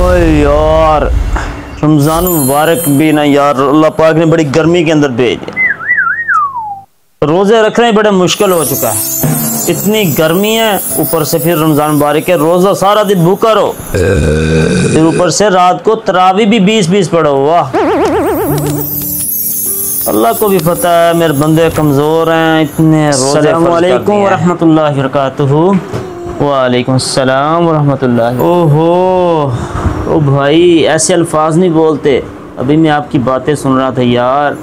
ओए यार, रमज़ान मुबारक भी ना यार, अल्लाह पाक ने बड़ी गर्मी के अंदर भेजा। रोज़े रखना ही बड़ा मुश्किल हो चुका है, इतनी गर्मी है, ऊपर से फिर रमज़ान मुबारक है, रोज़ा सारा दिन भूखा रहो, फिर ऊपर से रात को तरावी भी 20-20 पढ़ो। वाह, अल्लाह को भी पता है मेरे बंदे कमज़ोर हैं, इतने रोज़े। अस्सलामु अलैकुम वरहमतुल्लाहि वबरकातुहू। वालेकुम अस्सलाम वरहमतुल्लाहि। ओहो, ओ भाई ऐसे अल्फाज नहीं बोलते, अभी मैं आपकी बातें सुन रहा था यार।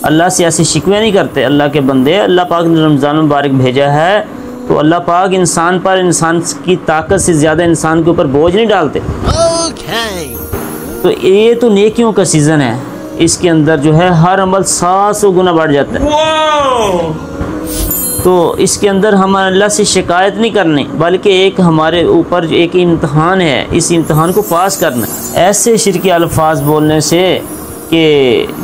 अल्लाह से ऐसे शिकवे नहीं करते अल्लाह के बंदे। अल्लाह पाक ने रमज़ान मुबारक भेजा है तो अल्लाह पाक इंसान पर, इंसान की ताकत से ज़्यादा इंसान के ऊपर बोझ नहीं डालते। तो ये तो नेकियों का सीज़न है, इसके अंदर जो है हर अमल 700 गुना बढ़ जाता है। तो इसके अंदर हम अल्लाह से शिकायत नहीं करनी, बल्कि एक हमारे ऊपर एक इम्तहान है, इस इम्तहान को पास करना। ऐसे शिरकी अल्फाज बोलने से कि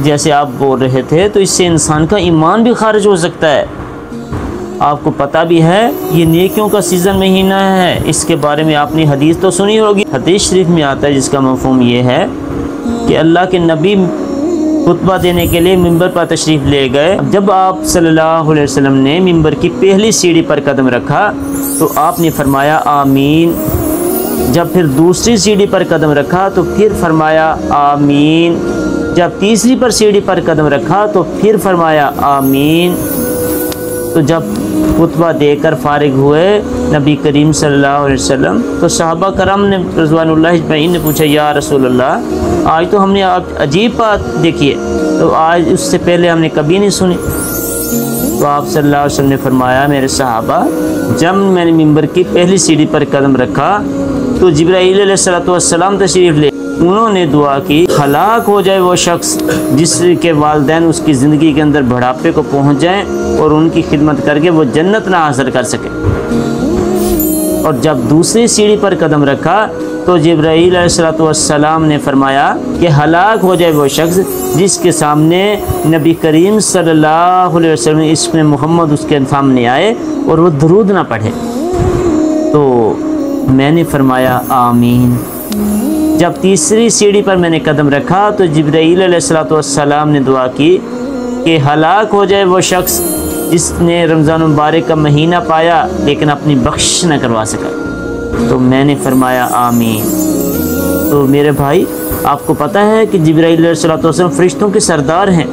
जैसे आप बोल रहे थे, तो इससे इंसान का ईमान भी खारिज हो सकता है। आपको पता भी है ये नेकियों का सीज़न महीना है, इसके बारे में आपने हदीस तो सुनी होगी। हदीस शरीफ में आता है जिसका मफ़हूम ये है कि अल्लाह के नबी खुतबा देने के लिए मिंबर पर तशरीफ़ ले गए। जब आप सल्लल्लाहु अलैहि वसल्लम ने मिंबर की पहली सीढ़ी पर कदम रखा तो आपने फरमाया आमीन। जब फिर दूसरी सीढ़ी पर कदम रखा तो फिर फरमाया आमीन। जब तीसरी पर सीढ़ी पर कदम रखा तो फिर फरमाया आमीन। तो जब खुतबा देकर फारिग हुए नबी करीम सल्लल्लाहु अलैहि वसल्लम, तो सहाबा करम ने रज़वानुल्लाहि अजमईन ने पूछा, या रसूल अल्लाह, आज तो हमने अजीब बात देखी है, तो आज उससे पहले हमने कभी नहीं सुनी। तो आप सल्लल्लाहु अलैहि वसल्लम ने फरमाया, मेरे सहाबा, जब मैंने मिंबर की पहली सीढ़ी पर कदम रखा तो जिब्राईल अलैहिस्सलाम तशरीफ़ ले, उन्होंने दुआ की, हलाक हो जाए वो शख्स जिसके वालिदैन उसकी ज़िंदगी के अंदर बुढ़ापे को पहुँच जाएँ और उनकी खिदमत करके वो जन्नत ना हासिल कर सके। और जब दूसरी सीढ़ी पर कदम रखा तो जिब्राईल अलैहिस्सलाम ने फरमाया कि हलाक हो जाए वो शख्स जिसके सामने नबी करीम सल्लल्लाहु अलैहि वसल्लम इसमें मोहम्मद उसके सामने आए और वो दरूद ना पढ़े। तो मैंने फरमाया आमीन। जब तीसरी सीढ़ी पर मैंने कदम रखा तो जिब्राईल अलैहिस्सलाम ने दुआ की कि हलाक हो जाए वो शख्स जिसने रमज़ान मुबारक का महीना पाया लेकिन अपनी बख्शिश न करवा सका। तो मैंने फरमाया आमीन। तो मेरे भाई, आपको पता है कि जिब्राईल अलैहिस्सलाम फरिश्तों के सरदार हैं,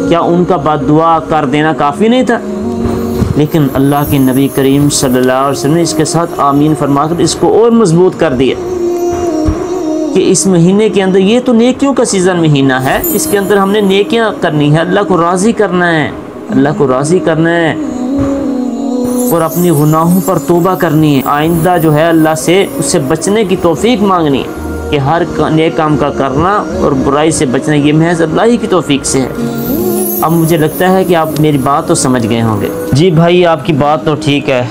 क्या उनका बद्दुआ कर देना काफ़ी नहीं था? लेकिन अल्लाह के नबी करीम सल्लल्लाहु अलैहि वसल्लम ने इसके साथ आमीन फरमाकर इसको और मजबूत कर दिया कि इस महीने के अंदर, ये तो नेकियों का सीज़न महीना है, इसके अंदर हमने नेकियां करनी है, अल्लाह को राज़ी करना है, अल्लाह को राज़ी करना है और अपनी गुनाहों पर तौबा करनी है। आइंदा जो है अल्लाह से उससे बचने की तौफीक मांगनी है कि हर नेक काम का करना और बुराई से बचना ये महज अल्लाह ही की तौफीक से है। अब मुझे लगता है कि आप मेरी बात तो समझ गए होंगे। जी भाई, आपकी बात तो ठीक है,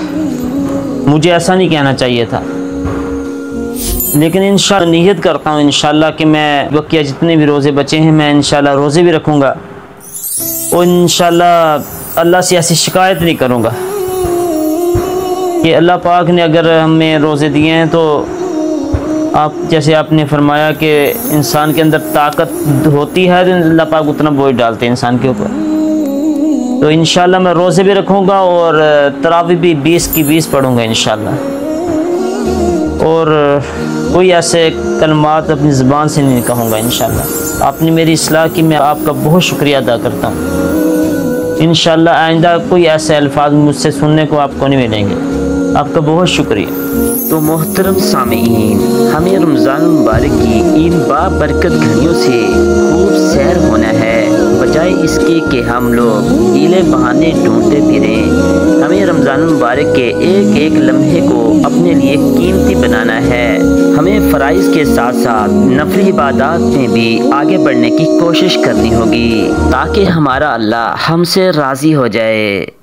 मुझे ऐसा नहीं कहना चाहिए था, लेकिन इंशाअल्लाह नियत करता हूँ इंशाअल्लाह कि मैं बकिया जितने भी रोज़े बचे हैं मैं इंशाअल्लाह रोज़े भी रखूँगा और इंशाअल्लाह अल्लाह से ऐसी शिकायत नहीं करूँगा कि अल्लाह पाक ने अगर हमें रोज़े दिए हैं तो आप जैसे आपने फरमाया कि इंसान के अंदर ताकत होती है तो अल्लाह पाक उतना बोझ डालते हैं इंसान के ऊपर। तो इंशाअल्लाह मैं रोज़े भी रखूँगा और तरावी भी 20 की 20 पढ़ूँगा इंशाअल्लाह। और कोई ऐसे कलमात अपनी ज़ुबान से नहीं कहूँगा इंशाअल्लाह। आपने मेरी इस्लाह की, मैं आपका बहुत शुक्रिया अदा करता हूँ। इंशाअल्लाह आइंदा कोई ऐसे अल्फाज मुझसे सुनने को आपको नहीं मिलेंगे। आपका बहुत शुक्रिया। तो मोहतरम सामीईन, हमें रमज़ान मुबारक की इन बाबरकत घड़ियों से खूब सैर होना है, बजाय इसके कि हम लोग हीले बहाने ढूंढते फिरें। हमें रमज़ान मुबारक के एक एक लम्हे को अपने लिए कीमती बनाना है। हमें फ़राइज़ के साथ साथ नफली इबादत में भी आगे बढ़ने की कोशिश करनी होगी ताकि हमारा अल्लाह हमसे राज़ी हो जाए।